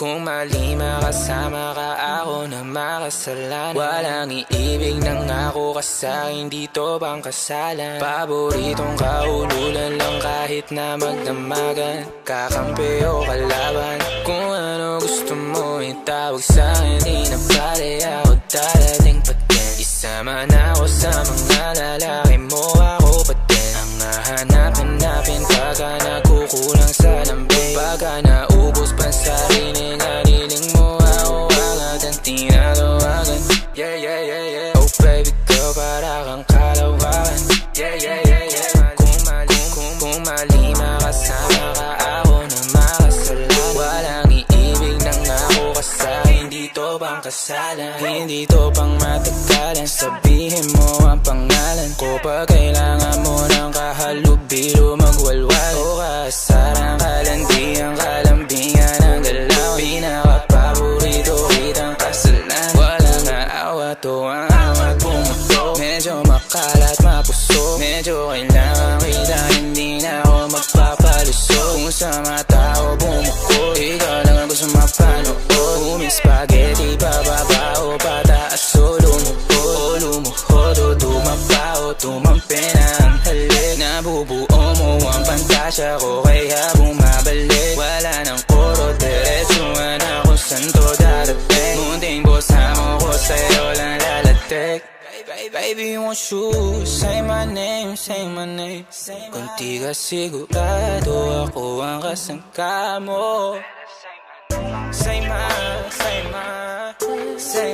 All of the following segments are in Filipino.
Kung mali makasama ka, ako na makasalanan. Walang iibig ng ako ka sa'kin, dito bang kasalan? Paboritong kaululan lang kahit na magdamagan. Kakampi o kalaban, kung ano gusto mo itawag sa'kin. Di na pala ako darating pa din. Isama na ako sa mga lalaki mo, ako pa din ang hahanap-hanapin pagka nagkukulang sa lambing. Pagka naubos pa sa rinig at hiling mo, ako agad ang tinatawagan. Yeah, yeah, yeah, yeah. Oh baby girl, para kang kalawakan. Yeah, yeah, yeah, yeah. Kung mali makasama ka, ako na makasalanan. Walang iibig ng ako ka sa'kin, dito bang kasalan? Hindi to pang matagalan, sabihin mo ang pangalan ko pag kailangan mo ng kahalubilo magwalwal. O kasaran, kalandian, kalambingan ang galaw. Pinaka-paborito kitang kasalan. Walang aawa to ang awat bumuto. Medyo makalat mapuso, medyo kailangan kita, hindi na ako magpapaluso. Kung sa mga tao bumuko, ikaw lang ang gusto mapanood. Uming spaghetti, bababa o pataas o lumuhod o tumapa o tumampi na ang halik. Nabubuo mo ang pantasya ko, kaya bumabalik. Wala nang koro, diretsuhan ako saan to darating. Munting bosa mo ko, sa'yo lang lalatik. Baby, won't you say my name, say my name. Kung di ka sigurado, ako ang kasangka mo. Say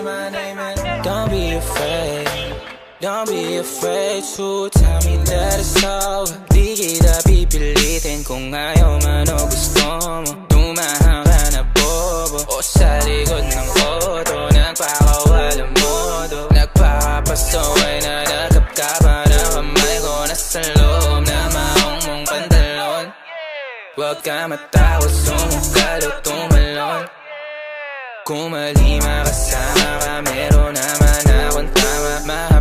my name and don't be afraid. Don't be afraid to tell me that it's over. Di kita pipilitin kung ayaw man o gusto mo. Tumahan ka na bobo o sa likod ng auto, nagpakawalang modo. Nagpapasaway na nagkapkapan ang kamay ko nasa loob na maong mong pantalon. Huwag ka matakot, sumukal o tumalon. Kung mali makasama ka, meron naman akong tama.